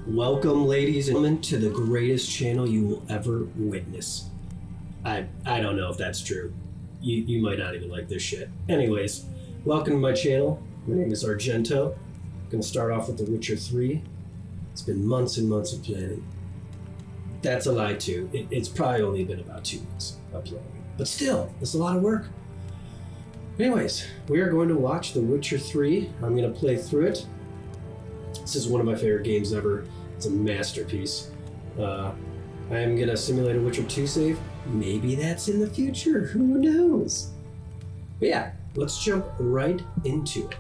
Welcome, ladies and gentlemen, to the greatest channel you will ever witness. I don't know if that's true. You might not even like this shit. Anyways, welcome to my channel. My name is Argento. I'm gonna start off with The Witcher 3. It's been months and months of planning. That's a lie too. It's probably only been about 2 weeks of planning. But still, it's a lot of work. Anyways, we are going to watch The Witcher 3. I'm gonna play through it. This is one of my favorite games ever. It's a masterpiece. I am gonna simulate a Witcher 2 save. Maybe that's in the future, who knows? But yeah, let's jump right into it.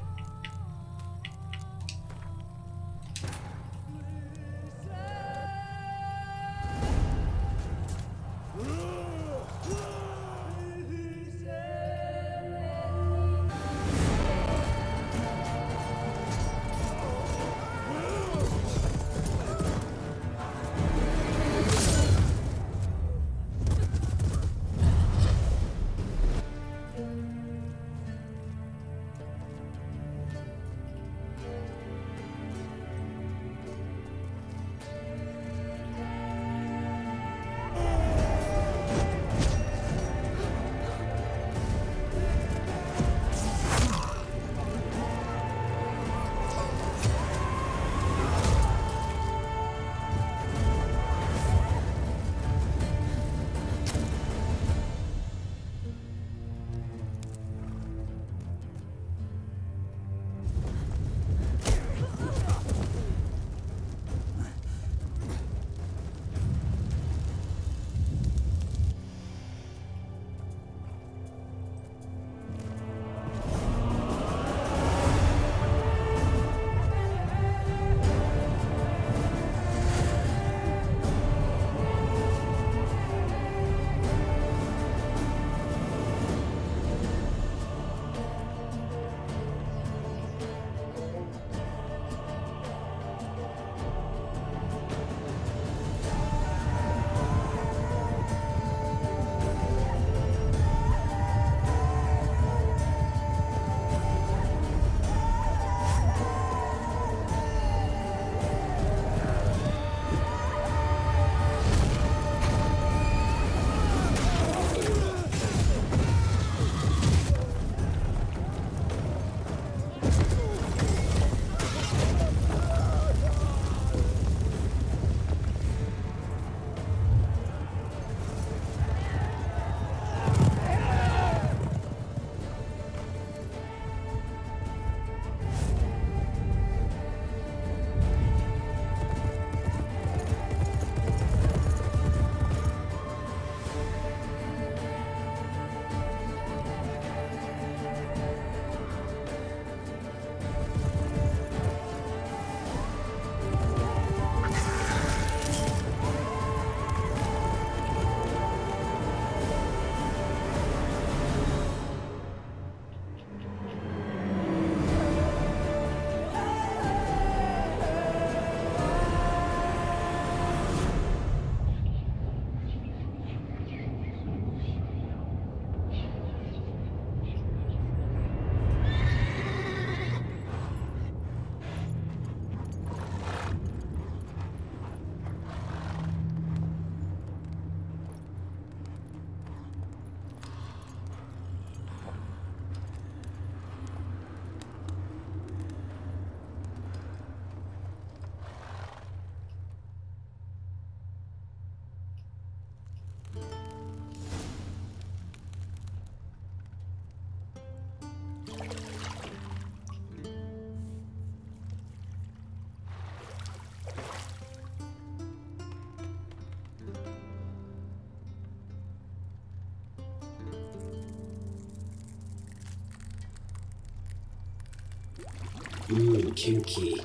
Kinky.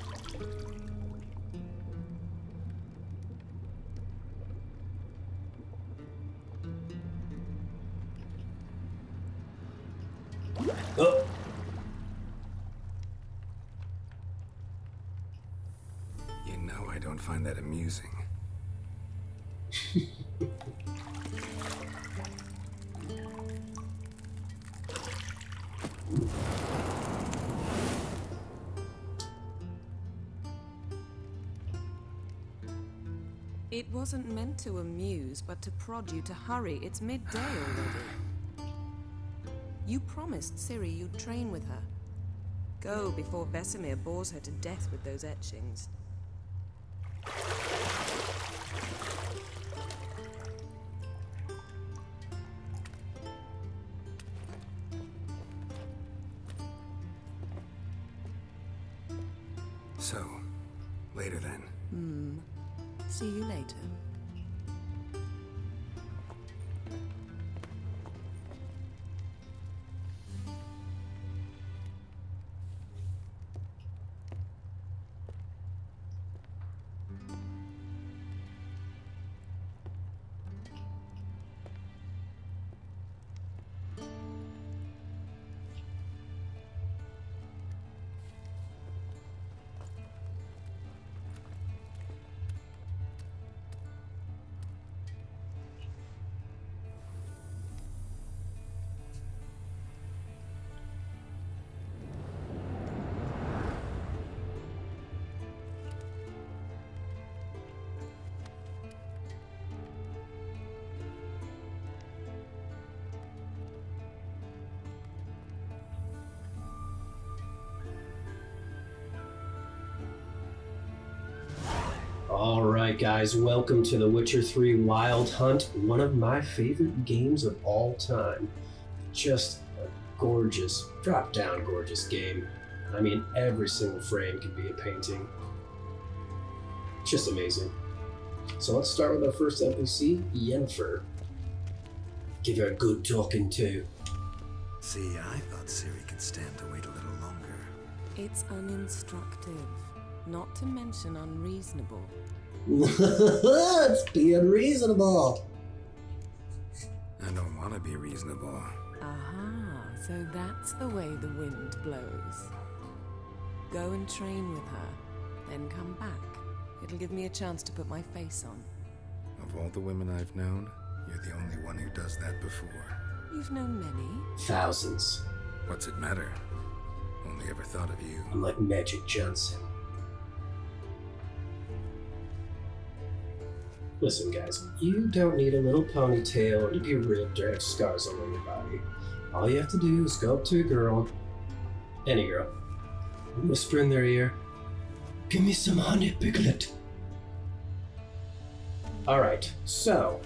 Oh. You know I don't find that amusing. It wasn't meant to amuse, but to prod you to hurry. It's midday already. You promised Ciri you'd train with her. Go before Vesemir bores her to death with those etchings. So, later then. See you later. Alright guys, welcome to The Witcher 3 Wild Hunt, one of my favorite games of all time. Just a gorgeous, drop-down gorgeous game. I mean, every single frame can be a painting. Just amazing. So let's start with our first NPC, Yennefer. Give her a good talking to. See, I thought Ciri could stand to wait a little longer. It's uninstructive, not to mention unreasonable. It's being reasonable. I don't want to be reasonable. Aha, so that's the way the wind blows. Go and train with her, then come back. It'll give me a chance to put my face on. Of all the women I've known, you're the only one who does that before. You've known many. Thousands. What's it matter? Only ever thought of you. I'm like Magic Johnson. Listen guys, you don't need a little ponytail or to be ripped or have scars all over your body. All you have to do is go up to a girl, any girl, and whisper in their ear, "Give me some honey, Piglet." Alright, so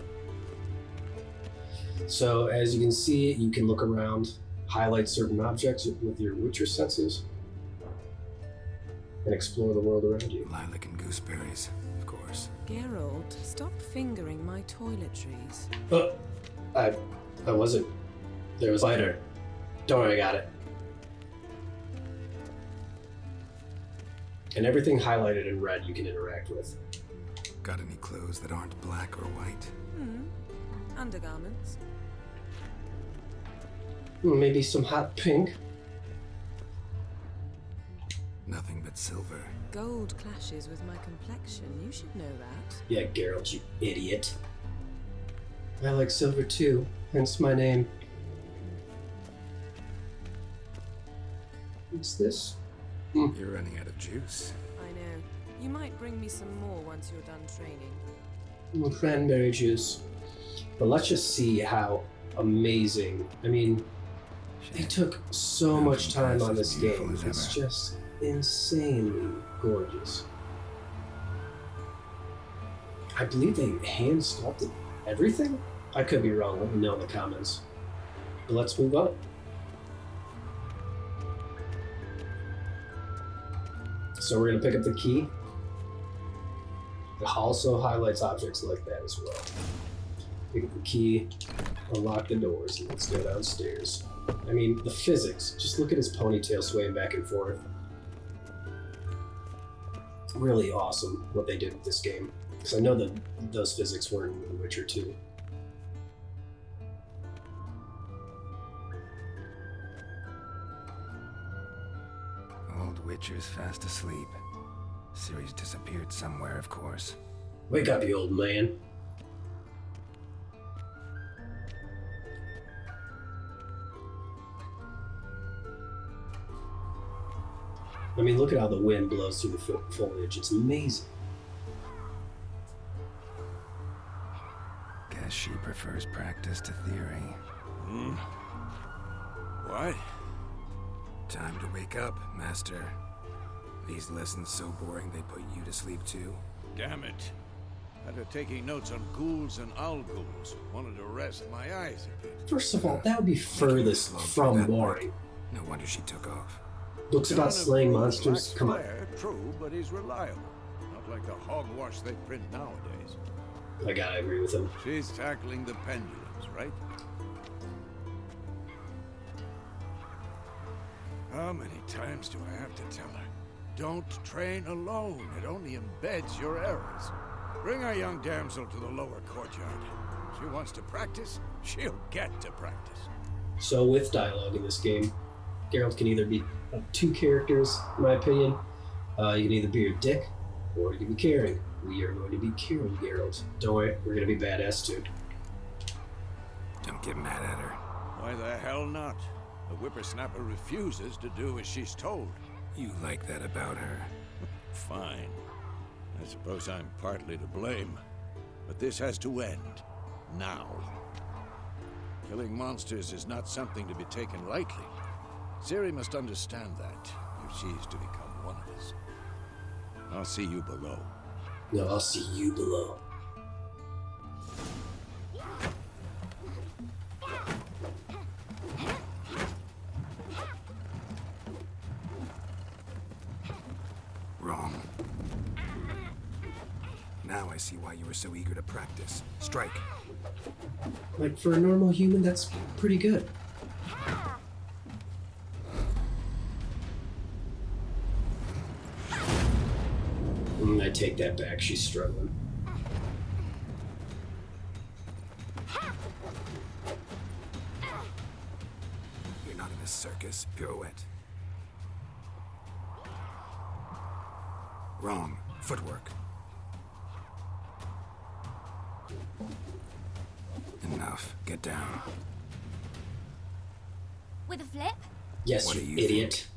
as you can see, you can look around, highlight certain objects with your Witcher senses, and explore the world around you. Lilac and gooseberries, of course. Geralt, stop fingering my toiletries. Oh, I wasn't. There was a spider. Don't worry, I got it. And everything highlighted in red you can interact with. Got any clothes that aren't black or white? Undergarments. Maybe some hot pink. Nothing but silver. Gold clashes with my complexion. You should know that. Yeah, Geralt, you idiot. I like silver too, hence my name. What's this? You're running out of juice. I know. You might bring me some more once you're done training. Cranberry juice. But let's just see how amazing. I mean, they took so much time on this game. It's just insanely gorgeous. I believe they hand sculpted everything? I could be wrong, let me know in the comments. But let's move on. So we're gonna pick up the key. It also highlights objects like that as well. Pick up the key, unlock the doors, and let's go downstairs. I mean, the physics. Just look at his ponytail swaying back and forth. Really awesome what they did with this game. Because I know that those physics were in The Witcher 2. Old Witcher's fast asleep. Ciri's disappeared somewhere, of course. Wake up, you old man. I mean, look at how the wind blows through the foliage. It's amazing. Guess she prefers practice to theory. What? Time to wake up, Master. These lessons so boring they put you to sleep too. Damn it. After taking notes on ghouls and owl ghouls, wanted to rest my eyes a bit. First of all, that would be furthest Slow through from that boring. book. No wonder she took off. Books about John of slaying Brooke monsters? lacks Come on. flair, true, but he's reliable. Not like the hogwash they print nowadays. I gotta agree with him. She's tackling the pendulums, right? How many times do I have to tell her? Don't train alone. It only embeds your errors. Bring our young damsel to the lower courtyard. She wants to practice, she'll get to practice. So with dialogue in this game, Geralt can either be two characters, in my opinion. You can either be a dick, or you can be caring. We are going to be caring, Geralt. Don't worry, we're going to be badass too. Don't get mad at her. Why the hell not? The whippersnapper refuses to do as she's told. You like that about her. Fine. I suppose I'm partly to blame. But this has to end. Now. Killing monsters is not something to be taken lightly. Ciri must understand that, if she's to become one of us. I'll see you below. No, I'll see you below. Wrong. Now I see why you were so eager to practice. Strike. Like, for a normal human, that's pretty good. I take that back, she's struggling. You're not in a circus. Pirouette. Wrong. Footwork. Enough. Get down. With a flip? Yes, What you do you idiot.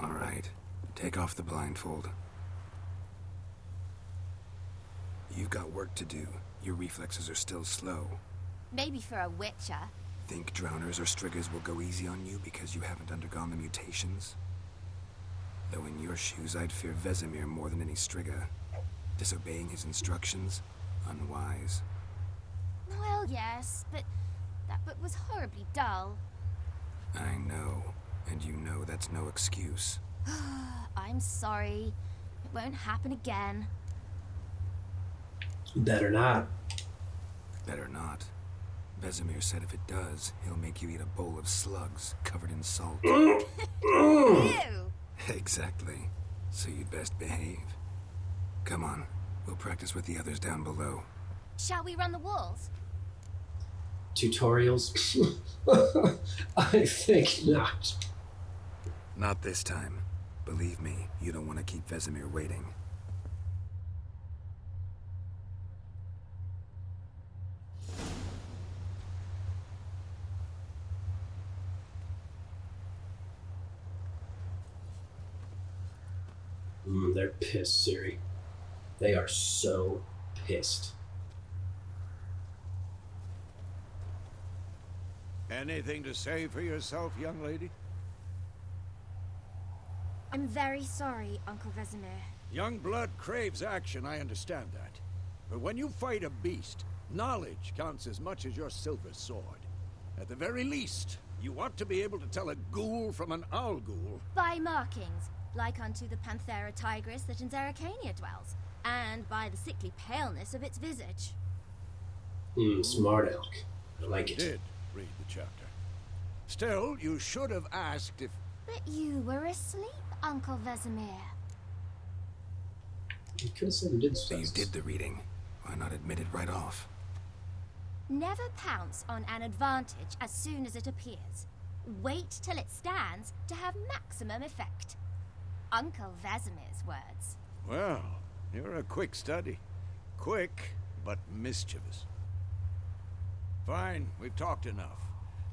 All right. Take off the blindfold. You've got work to do. Your reflexes are still slow. Maybe for a witcher. Think drowners or striggers will go easy on you because you haven't undergone the mutations? Though in your shoes, I'd fear Vesemir more than any strigger. Disobeying his instructions? Unwise. Well, yes, but that book was horribly dull. I know. And you know that's no excuse. I'm sorry. It won't happen again. Better not. Better not. Vesemir said if it does, he'll make you eat a bowl of slugs covered in salt. Ew! Exactly. So you'd best behave. Come on. We'll practice with the others down below. Shall we run the walls? Tutorials? I think not. Not this time. Believe me, you don't want to keep Vesemir waiting. They're pissed, Ciri. They are so pissed. Anything to say for yourself, young lady? I'm very sorry, Uncle Vesemir. Young blood craves action, I understand that. But when you fight a beast, knowledge counts as much as your silver sword. At the very least, you ought to be able to tell a ghoul from an owl ghoul. By markings, like unto the Panthera tigris that in Zerrikania dwells, and by the sickly paleness of its visage. Smart elk. I like it. Did read the chapter. Still, you should have asked if... But you were asleep, Uncle Vesemir. You could have said you did So you stuff. did the reading. Why not admit it right off? Never pounce on an advantage as soon as it appears. Wait till it stands to have maximum effect. Uncle Vesemir's words. Well, you're a quick study. Quick, but mischievous. Fine, we've talked enough.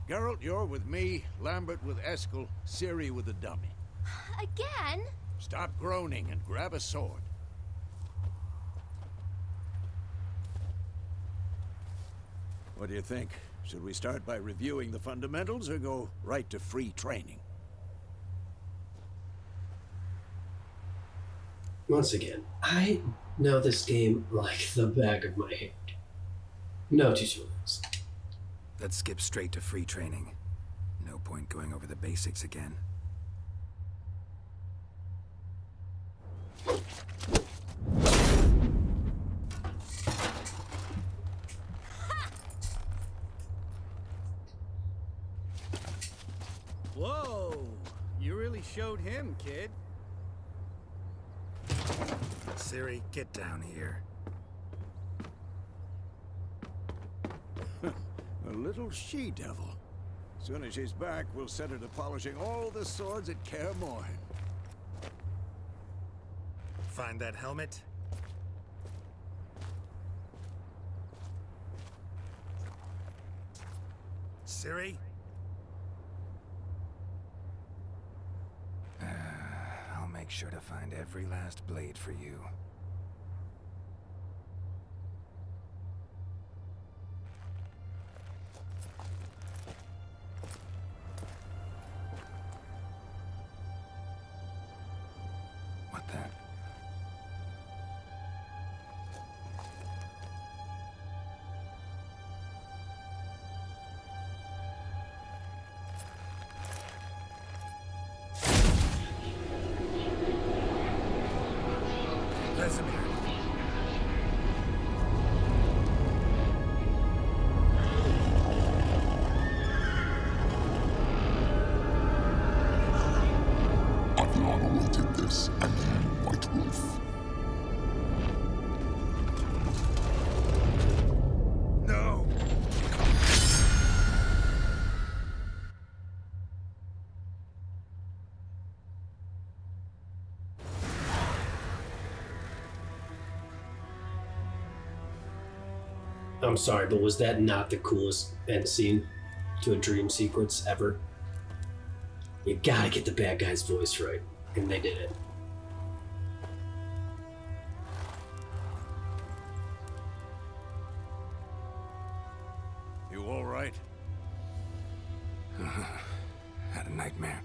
Geralt, you're with me, Lambert with Eskel, Ciri with the dummy. Again? Stop groaning and grab a sword. What do you think? Should we start by reviewing the fundamentals or go right to free training? Once again, I know this game like the back of my hand. No tutorials. Let's skip straight to free training. No point going over the basics again. Whoa! You really showed him, kid. Ciri, get down here. A little she-devil. Soon as she's back, we'll set her to polishing all the swords at Kaer Morhen. Find that helmet? Ciri? I'll make sure to find every last blade for you. What the? Vesemir. I've long awaited this, and you, White Wolf. No! I'm sorry, but was that not the coolest end scene to a dream sequence ever? You gotta get the bad guy's voice right, and they did it. You all right? Had a nightmare.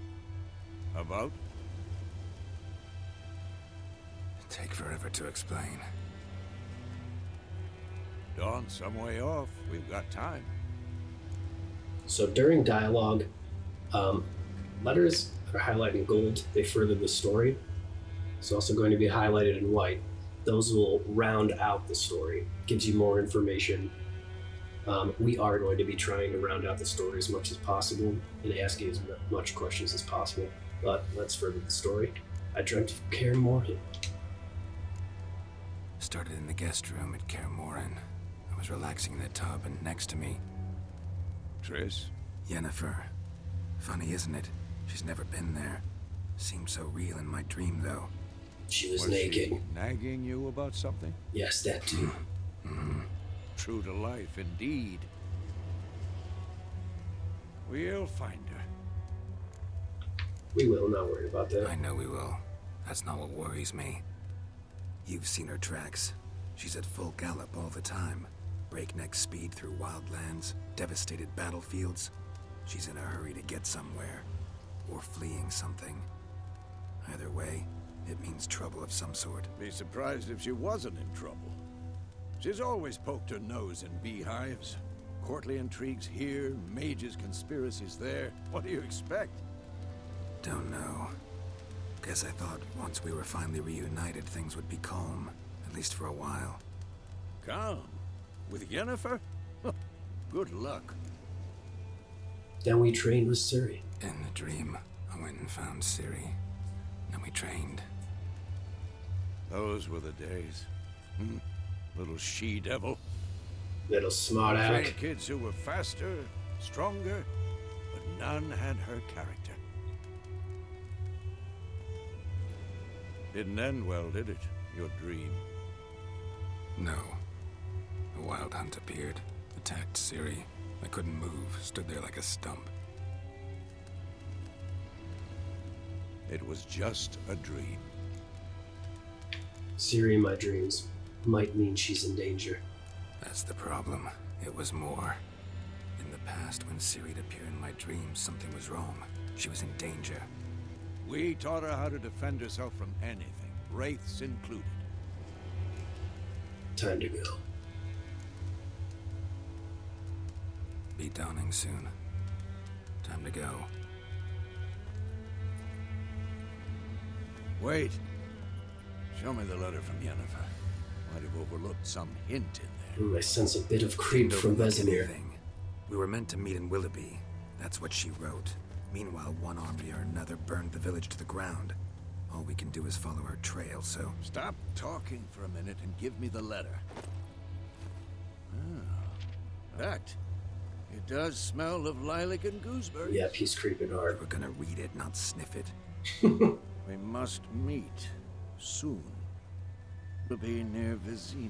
About? Take forever to explain. Dawn's some way off. We've got time. So during dialogue, letters are highlighted in gold. They further the story. It's also going to be highlighted in white. Those will round out the story, gives you more information. We are going to be trying to round out the story as much as possible and ask you as much questions as possible. But let's further the story. I dreamt of Kaer Morhen. Started in the guest room at Kaer Morhen. I was relaxing in the tub, and next to me, Triss? Yennefer. Funny, isn't it? She's never been there. Seemed so real in my dream, though. She was Was naked. she nagging you about something? Yes, that too. True to life, indeed. We'll find her. We will, not worry about that. I know we will. That's not what worries me. You've seen her tracks. She's at full gallop all the time. Breakneck speed through wildlands, devastated battlefields. She's in a hurry to get somewhere. Or fleeing something. Either way, it means trouble of some sort. Be surprised if she wasn't in trouble. She's always poked her nose in beehives. Courtly intrigues here, mages' conspiracies there. What do you expect? Don't know. Guess I thought once we were finally reunited, things would be calm. At least for a while. Calm? With Yennefer? Good luck. Then we trained with Ciri. In the dream, I went and found Ciri. Then we trained. Those were the days. Little she-devil. Little smart Trained aleck. kids who were faster, stronger, but none had her character. Didn't end well, did it? Your dream. No. A wild hunt appeared, attacked Ciri. I couldn't move, stood there like a stump. It was just a dream. Ciri in my dreams might mean she's in danger. That's the problem. It was more. In the past, when Ciri'd appear in my dreams, something was wrong. She was in danger. We taught her how to defend herself from anything, wraiths included. Time to go. Be dawning soon. Time to go. Wait. Show me the letter from Yennefer. Might have overlooked some hint in there. I sense a bit of creep from Vesemir. We were meant to meet in Willoughby. That's what she wrote. Meanwhile, one army or another burned the village to the ground. All we can do is follow her trail, so... Stop talking for a minute and give me the letter. Ah, that. It does smell of lilac and gooseberry. Yep, he's creeping hard. We're gonna read it, not sniff it. We must meet soon. We'll be near Vizima.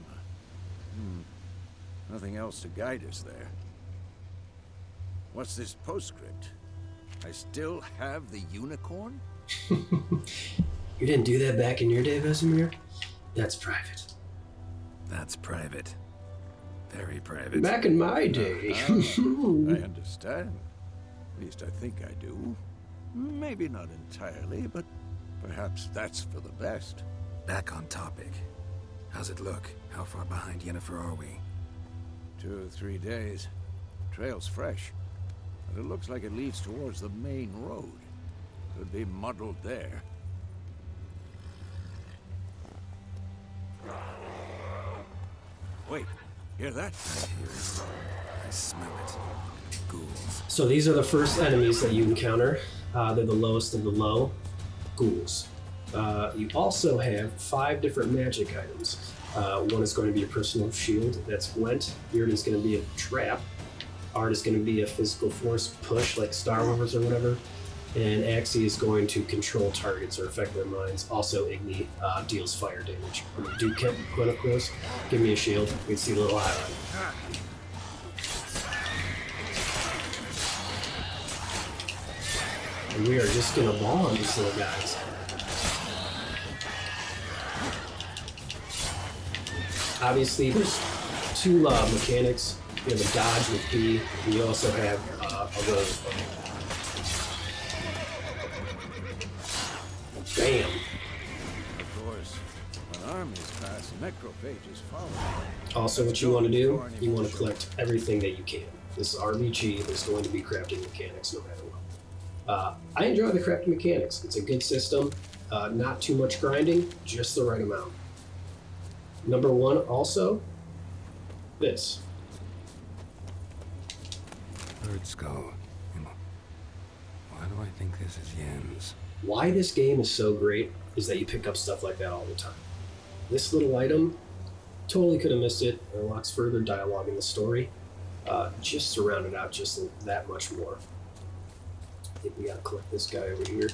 Nothing else to guide us there. What's this postscript? I still have the unicorn? You didn't do that back in your day, Vesemir? That's private. That's private. Very private. Back in my day. I understand. At least I think I do. Maybe not entirely, but perhaps that's for the best. Back on topic. How's it look? How far behind Yennefer are we? 2 or 3 days. Trail's fresh, but it looks like it leads towards the main road. Could be muddled there. Wait, hear that? I hear it. I smell it. Ghouls. So these are the first enemies that you encounter. They're the lowest of the low. Ghouls. You also have 5 different magic items. One is going to be a personal shield. That's Gwent. Beard is going to be a trap. Art is going to be a physical force push, like Star Wars or whatever. And Axii is going to control targets or affect their minds. Also, Igni deals fire damage. When you do Gwent, of course, give me a shield. You can see the little highlight. And we are just going to ball on these little guys. Obviously, there's 2 mechanics. You have a dodge with B, and you also have a roll. Bam! Of course, when armies pass, necrophages follow. Also, what you want to do, you want to collect everything that you can. This is RPG, there's going to be crafting mechanics no matter what. I enjoy the crafting mechanics. It's a good system. Not too much grinding, just the right amount. Number 1, also, this. Bird skull. Why do I think this is Yen's? Why this game is so great is that you pick up stuff like that all the time. This little item, totally could have missed it. It unlocks further dialogue in the story. Just to round it out just that much more. I think we gotta collect this guy over here.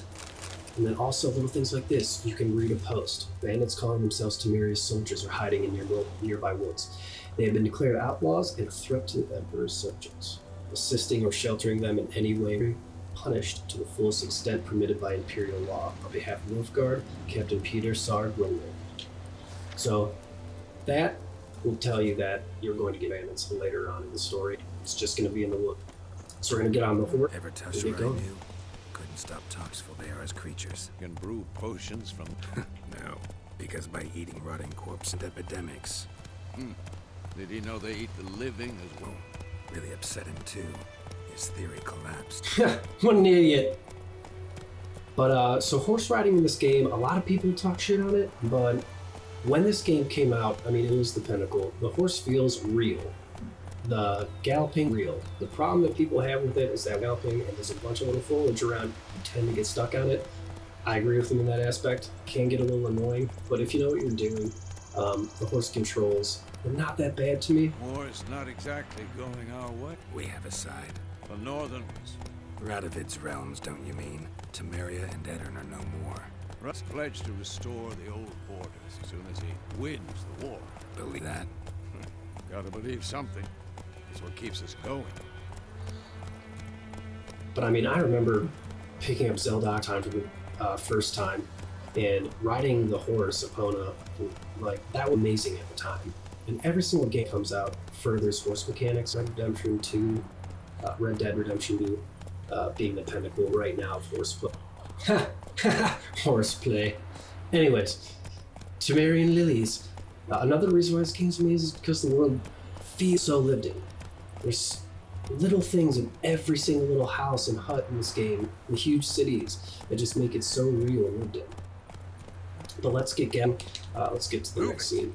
And then also little things like this. You can read a post. Bandits calling themselves Temeria's soldiers are hiding in nearby woods. They have been declared outlaws and a threat to the Emperor's subjects. Assisting or sheltering them in any way punished to the fullest extent permitted by Imperial law. On behalf of Nilfgaard, Captain Peter Saar Gwynley. So that will tell you that you're going to get bandits later on in the story. It's just going to be in the wood. So we're going to get on the horse. Ever touched what I knew? Couldn't stop toxful they are as creatures. You can brew potions from... No, because by eating rotting corpses and epidemics. Did he know they eat the living as well? Really upset him too. His theory collapsed. What an idiot. But, so horse riding in this game, a lot of people talk shit on it, but when this game came out, I mean, it was the pinnacle. The horse feels real. The galloping, real. The problem that people have with it is that galloping, and there's a bunch of little foliage around, you tend to get stuck on it. I agree with them in that aspect. Can get a little annoying, but if you know what you're doing, the horse controls, they're not that bad to me. War's not exactly going our way. We have a side. The Northern ones. Radovid's realms, don't you mean? Temeria and Aedirn are no more. Russ pledged to restore the old borders as soon as he wins the war. Believe that? Gotta believe something. It's what keeps us going. But I mean, I remember picking up Zelda time for the first time and riding the horse Epona, like that was amazing at the time. and every single game comes out furthers horse mechanics. Red Redemption 2, Red Dead Redemption 2 being the pinnacle right now of horseplay. Horseplay. Anyways, Temerian Lilies. Another reason why this game's amazing is because the world feels so lived in. There's little things in every single little house and hut in this game, the huge cities that just make it so real and lived in. But let's get to the next scene.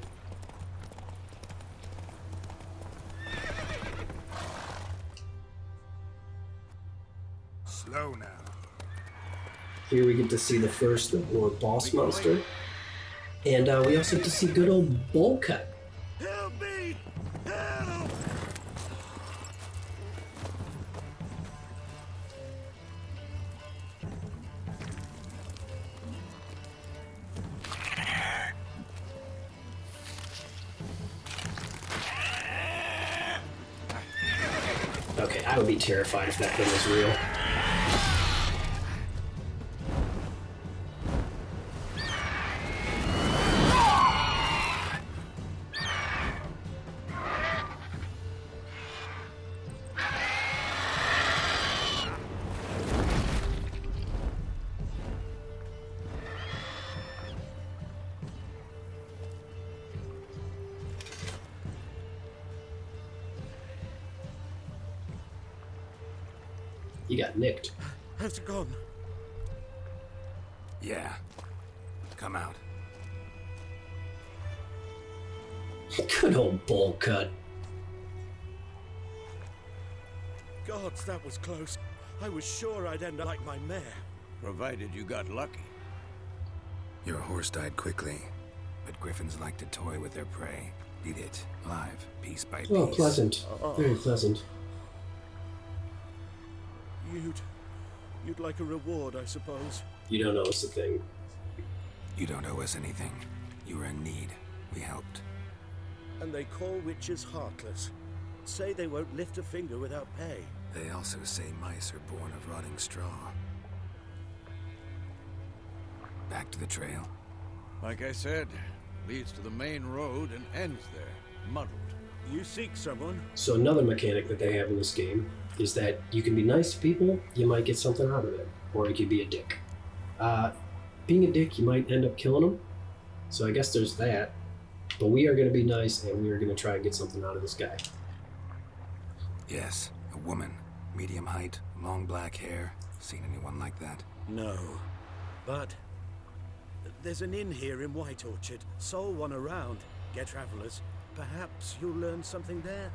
Slow now. Here we get to see the first war boss monster, and we also get to see good old Bowl Cut. Help me! Help! Okay, I would be terrified if that thing was real. You got nicked. Has it gone? Yeah. Come out. Good old Bowl Cut. Gods, that was close. I was sure I'd end up like my mare. Provided you got lucky. Your horse died quickly, but griffins like to toy with their prey. Eat it, alive, piece by piece. Oh, pleasant. Very pleasant. You'd like a reward, I suppose. You don't know it's the thing. You don't owe us anything. You were in need. We helped. And they call witches heartless. Say they won't lift a finger without pay. They also say mice are born of rotting straw. Back to the trail. Like I said, leads to the main road and ends there, muddled. You seek someone? So another mechanic that they have in this game is that you can be nice to people, you might get something out of it, or you could be a dick. Being a dick, you might end up killing them, so I guess there's that. But we are going to be nice, and we are going to try and get something out of this guy. Yes, a woman. Medium height, long black hair. Seen anyone like that? No. But there's an inn here in White Orchard. Sole one around. Get travelers. Perhaps you'll learn something there.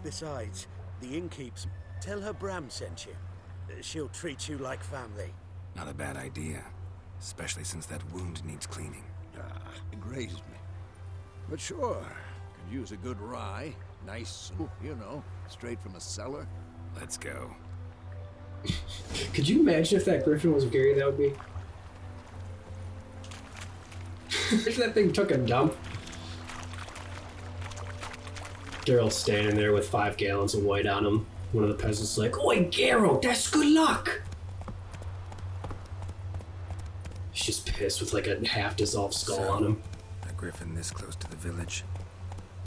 Besides, the innkeeps. Tell her Bram sent you. She'll treat you like family. Not a bad idea. Especially since that wound needs cleaning. It grazed me. But sure, could use a good rye. Nice, you know, straight from a cellar. Let's go. Could you imagine if that griffin was Gary, that would be? If that thing took a dump. Daryl's standing there with 5 gallons of white on him. One of the peasants is like, "Oi, Garo, that's good luck!" He's just pissed with like a half-dissolved skull on him. A griffin this close to the village.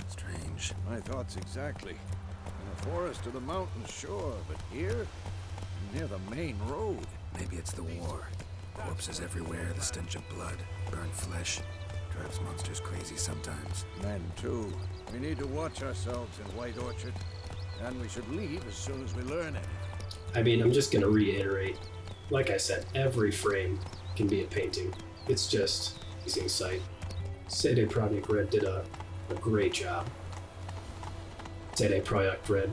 Strange. My thoughts exactly. In a forest or the mountains, sure, but here, near the main road. Maybe it's the war. Corpses everywhere, the stench of blood, burnt flesh. Drives monsters crazy sometimes. Men, too. We need to watch ourselves in White Orchard. And we should leave as soon as we learn anything. I mean, I'm just gonna reiterate. Like I said, every frame can be a painting. It's just amazing sight. CD Projekt Red did a great job. CD Projekt Red.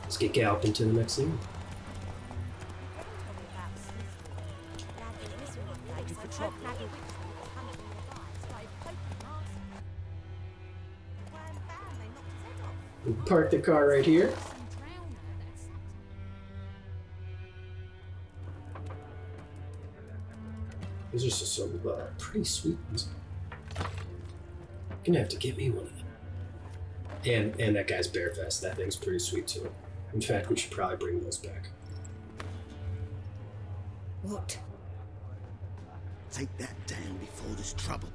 Let's get galloping to the next scene. We park the car right here. These are just some pretty sweet ones. Gonna have to get me one of them. And that guy's bear vest. That thing's pretty sweet too. In fact, we should probably bring those back. What? take that down before there's trouble.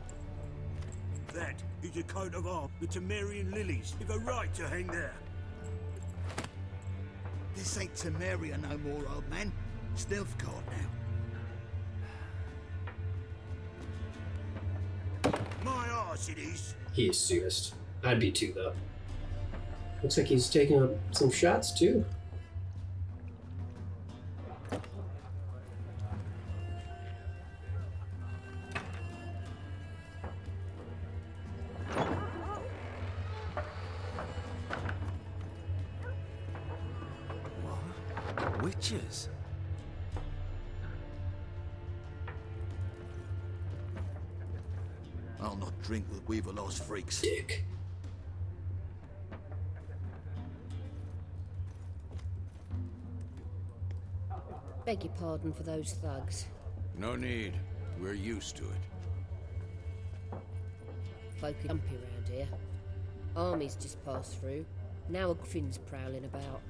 That is a coat of arms. The Temerian lilies. You've a right to hang there. This ain't Temeria no more, old man. Stilfcourt now. My arse it is. He is soonest. I'd be too, though. Looks like he's taking up some shots, too. What? Witches? I'll not drink with Weaverlaw's freaks. Dick. Beg your pardon for those thugs. No need. We're used to it. Folk are jumpy around here. Armies just passed through. Now a griffin's prowling about.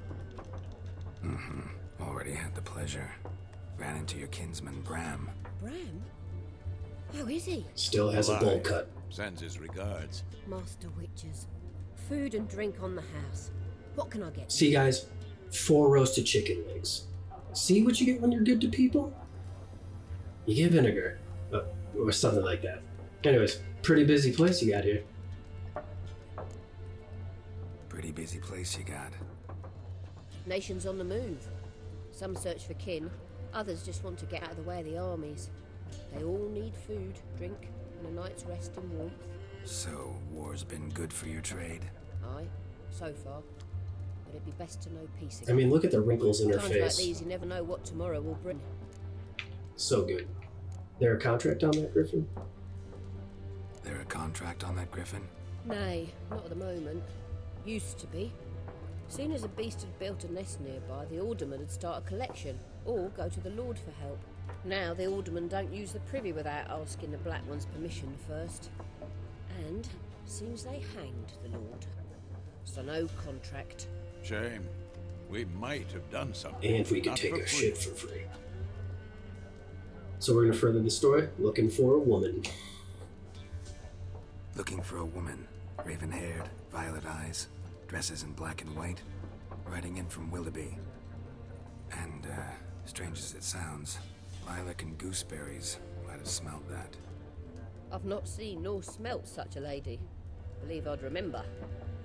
Already had the pleasure. Ran into your kinsman, Bram. Bram? How is he? Still has a bowl Alive. cut. Sends his regards. Master Witches. Food and drink on the house. What can I get? See, guys, 4 roasted chicken legs. See what you get when you're good to people? You get vinegar. Or something like that. Anyways, pretty busy place you got here. Pretty busy place you got. Nations on the move. Some search for kin. Others just want to get out of the way of the armies. They all need food, drink, and a night's rest and warmth. So, war's been good for your trade? Aye, so far. But it'd be best to know peace I again. mean, look at the wrinkles in her Times like face. these, you never know what tomorrow will bring. So good. There a contract on that, Griffin? There a contract on that griffin? Nay, not at the moment. Used to be. Soon as a beast had built a nest nearby, the alderman would start a collection, or go to the Lord for help. Now the aldermen don't use the privy without asking the Black One's permission first. And seems they hanged the Lord. So no contract. Shame. We might have done something. And we could Not take for a free. shit for free. So we're gonna further the story. Looking for a woman. Looking for a woman. Raven-haired, violet eyes, dresses in black and white. Riding in from Willoughby. And, strange as it sounds, lilac and gooseberries might have smelled that. I've not seen nor smelt such a lady. Believe I'd remember.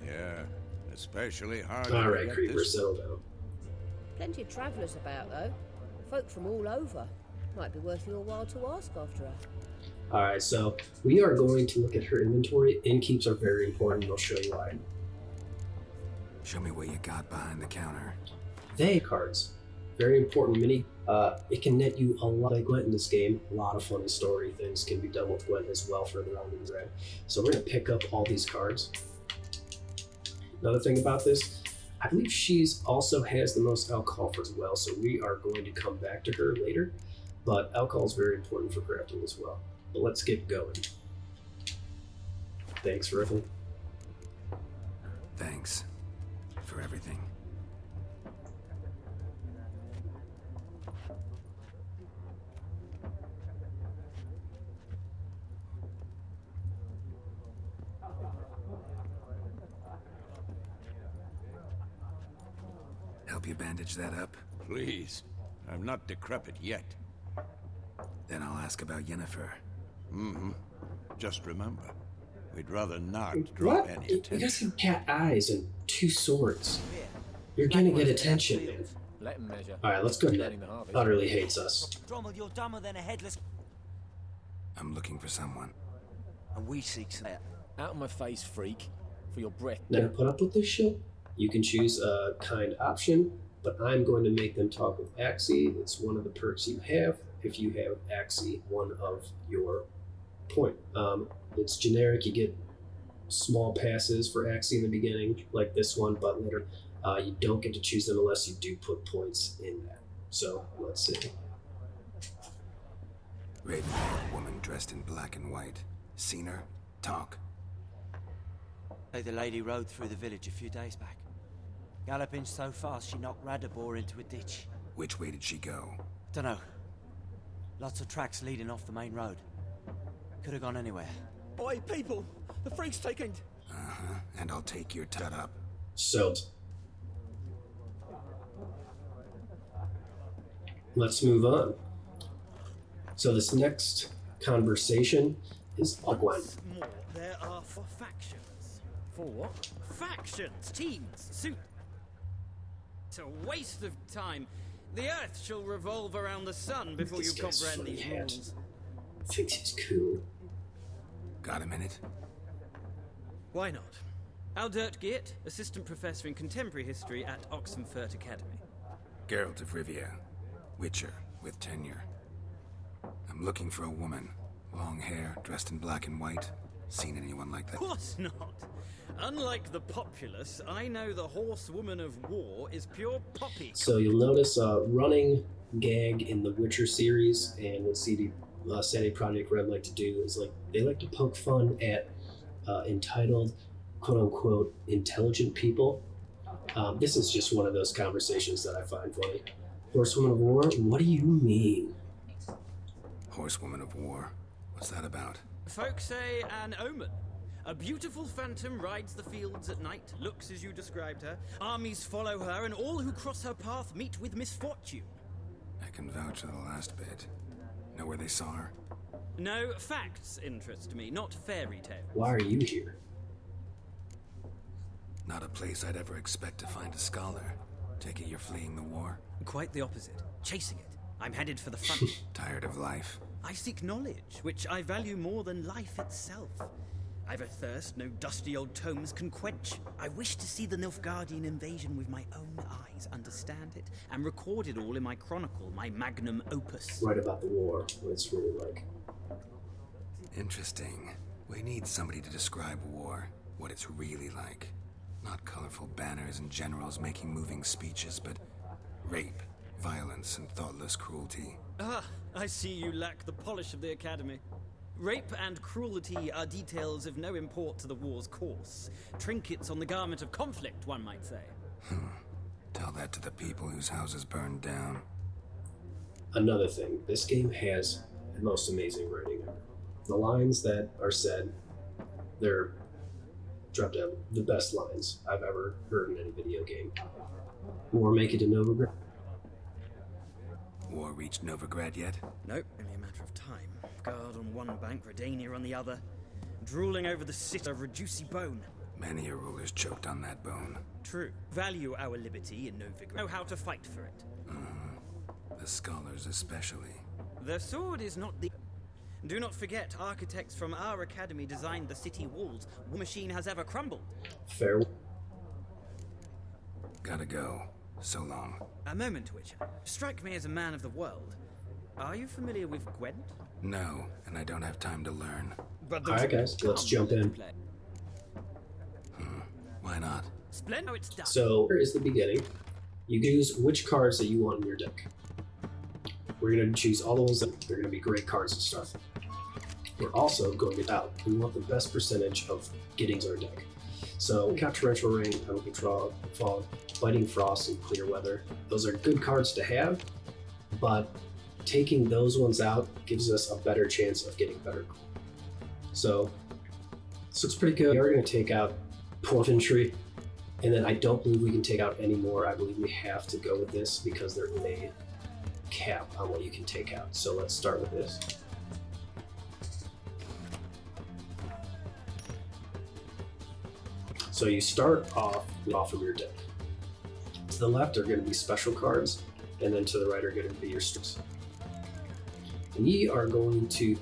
Yeah, especially hard All to right, get Creeper, this. settle down. Plenty of travellers about, though. Folk from all over. Might be worth your while to ask after her. All right, so we are going to look at her inventory. Innkeeps are very important. I'll show you why. Show me what you got behind the counter. They cards, very important mini. It can net you a lot like Gwent in this game. A lot of funny story things can be done with Gwent as well further on in the game. So we're gonna pick up all these cards. Another thing about this, I believe she's also has the most alcohol as well. So we are going to come back to her later. But alcohol is very important for crafting as well. But let's get going. Thanks, Riffle. Thanks. For everything. Help you bandage that up? Please. I'm not decrepit yet. Then I'll ask about Yennefer. Just remember, we'd rather not draw What? any You guys attention. have cat eyes and 2 swords. You're gonna get attention, man. Let him measure. Alright, let's go. Ned Planning the harvest. utterly hates us. Drommel, you're dumber than a headless. I'm looking for someone. And we seek some. Out of my face, freak. For your breath. Never put up with this shit. You can choose a kind option, but I'm going to make them talk with Axie. It's one of the perks you have if you have Axie, one of your point. It's generic. You get small passes for Axie in the beginning, like this one, but later you don't get to choose them unless you do put points in that. So let's see. Raven-haired woman dressed in black and white. Seen her? Talk. Say the lady rode through the village a few days back. Galloping so fast she knocked Radabor into a ditch. Which way did she go? Dunno. Lots of tracks leading off the main road. Could have gone anywhere. Oi, people! The freak's taking... Uh-huh, and I'll take your tut up. So, let's move on. So this next conversation is Gwen. Once more, there are 4 factions. 4 factions, teams, suit. It's a waste of time. The Earth shall revolve around the sun before you This guy's comprehend funny these hat. rules. Thinks he's cool. Got a minute? Why not? Aldert Geert, Assistant Professor in Contemporary History at Oxenfurt Academy. Geralt of Rivia. Witcher, with tenure. I'm looking for a woman. Long hair, dressed in black and white. Seen anyone like that? Of course not. Unlike the populace, I know the horsewoman of war is pure poppy. So you'll notice a running gag in the Witcher series, and what CD Projekt Red like to do is they like to poke fun at entitled, quote unquote, intelligent people. This is just one of those conversations that I find funny. Horsewoman of War, what do you mean? Horsewoman of War. What's that about? Folk say an omen. A beautiful phantom rides the fields at night, looks as you described her. Armies follow her, and all who cross her path meet with misfortune. I can vouch for the last bit. Know where they saw her? No, facts interest me, not fairy tales. Why are you here? Not a place I'd ever expect to find a scholar. Take it you're fleeing the war? Quite the opposite. Chasing it. I'm headed for the front. Tired of life? I seek knowledge, which I value more than life itself. I've a thirst no dusty old tomes can quench. I wish to see the Nilfgaardian invasion with my own eyes, understand it, and record it all in my chronicle, my magnum opus. Write about the war, what it's really like. Interesting. We need somebody to describe war, what it's really like. Not colorful banners and generals making moving speeches, but rape, violence, and thoughtless cruelty. Ah, I see you lack the polish of the Academy. Rape and cruelty are details of no import to the war's course. Trinkets on the garment of conflict, one might say. Tell that to the people whose houses burned down. Another thing, this game has the most amazing writing ever. The lines that are said, they're dropped down the best lines I've ever heard in any video game. War make it to Novigrad? War reached Novigrad yet? Nope, only a matter of time. Guard on one bank, Redania on the other. Drooling over the city of Reducey Bone. Many a ruler's choked on that bone. True. Value our liberty in Novigrad. Know how to fight for it. The scholars especially. The sword is not the... Do not forget, architects from our academy designed the city walls. War machine has ever crumbled. Fair. Gotta go. So long. A moment, Witcher. Strike me as a man of the world. Are you familiar with Gwent? No, and I don't have time to learn. But Alright guys, let's jump in. Why not? Splendid, it's done. So here is the beginning. You choose which cards that you want in your deck. We're going to choose all the ones that they're going to be great cards and stuff. We're also going to out. We want the best percentage of getting our deck. So we got Torrential Rain, Tunnel Control, Fog, Biting Frost, and Clear Weather. Those are good cards to have, but taking those ones out gives us a better chance of getting better. So this looks pretty good. We are going to take out Infantry, and then I don't believe we can take out any more. I believe we have to go with this because there is a cap on what you can take out. So let's start with this. So you start off of your deck. To the left are going to be special cards, and then to the right are going to be your strips. We are going to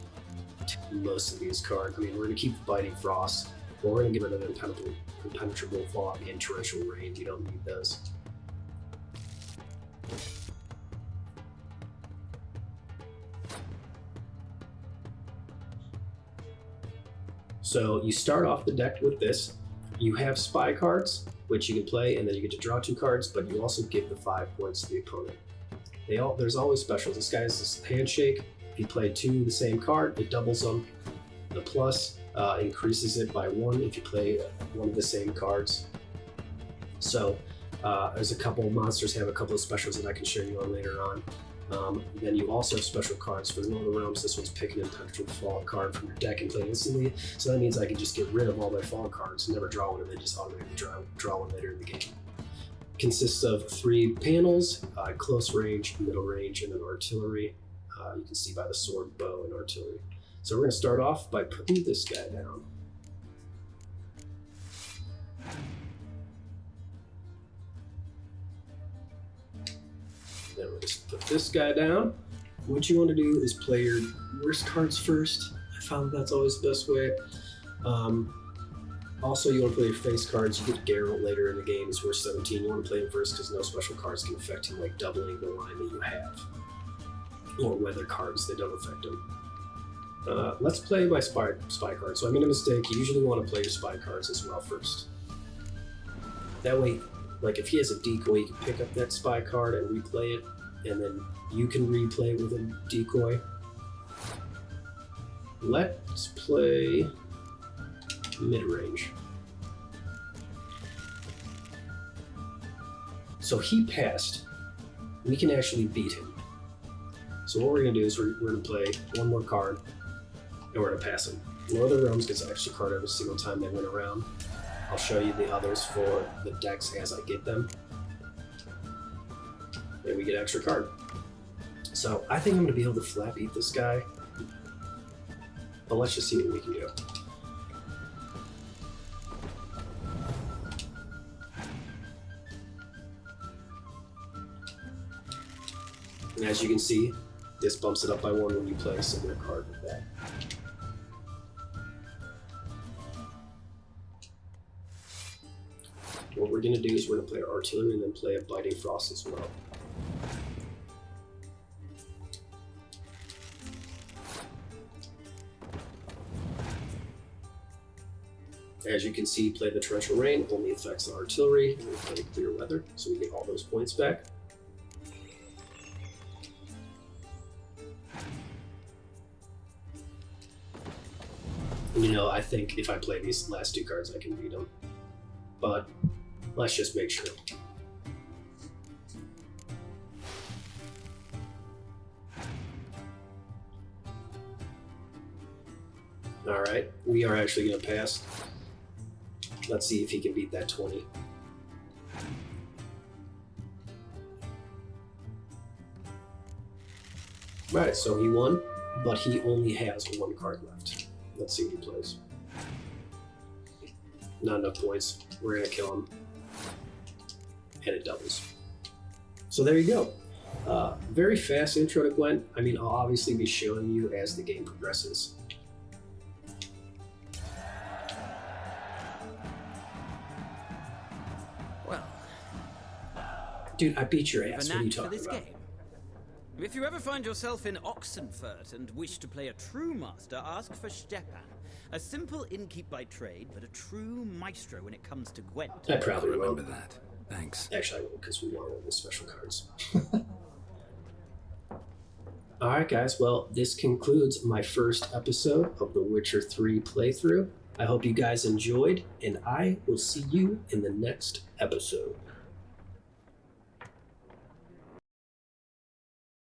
take most of these cards. I mean, we're going to keep Biting Frost, but we're going to get rid of Impenetrable Fog and Torrential Rain. You don't need those. So you start off the deck with this. You have spy cards, which you can play, and then you get to draw 2 cards, but you also give the 5 points to the opponent. There's always specials. This guy's this handshake. If you play 2 of the same card, it doubles them. The plus increases it by 1 if you play 1 of the same cards. So there's a couple monsters have a couple of specials that I can show you on later on. Then you also have special cards for the Northern Realms. This one's pick an impenetrable fog card from your deck and play instantly. So that means I can just get rid of all my fog cards and never draw one, and then just automatically draw one later in the game. Consists of 3 panels, close range, middle range, and then artillery. You can see by the sword, bow, and artillery. So we're going to start off by putting this guy down. Then we're going to put this guy down. What you want to do is play your worst cards first. I found that's always the best way. Also, you want to play your face cards. You get Geralt later in the game. He's worth 17. You want to play him first because no special cards can affect him, like doubling the line that you have. Or weather cards that don't affect him. Let's play my spy card. So I made a mistake. You usually want to play your spy cards as well first. That way, like if he has a decoy, you can pick up that spy card and replay it, and then you can replay it with a decoy. Let's play mid-range. So he passed. We can actually beat him. So what we're going to do is we're going to play one more card, and we're going to pass him. Northern Realms gets an extra card every single time they win a round. I'll show you the others for the decks as I get them. And we get an extra card. So I think I'm going to be able to flat beat this guy. But let's just see what we can do. And as you can see, this bumps it up by 1 when you play a similar card with that. What we're going to do is we're going to play our artillery and then play a Biting Frost as well. As you can see, play the Torrential Rain only affects the artillery, and we play Clear Weather, so we get all those points back. You know, I think if I play these last 2 cards, I can beat them. But let's just make sure. Alright, we are actually going to pass. Let's see if he can beat that 20. Right, so he won, but he only has 1 card left. Let's see what he plays. Not enough points. We're going to kill him. And it doubles. So there you go. Very fast intro to Gwent. I mean, I'll obviously be showing you as the game progresses. Well, dude, I beat your ass. What are you talking this about? Game. If you ever find yourself in Oxenfurt and wish to play a true master, ask for Stepan. A simple innkeep by trade, but a true maestro when it comes to Gwent. I probably will. Remember that. Thanks. Actually, I will, because we want one of the special cards. Alright guys, well, this concludes my first episode of the Witcher 3 playthrough. I hope you guys enjoyed, and I will see you in the next episode.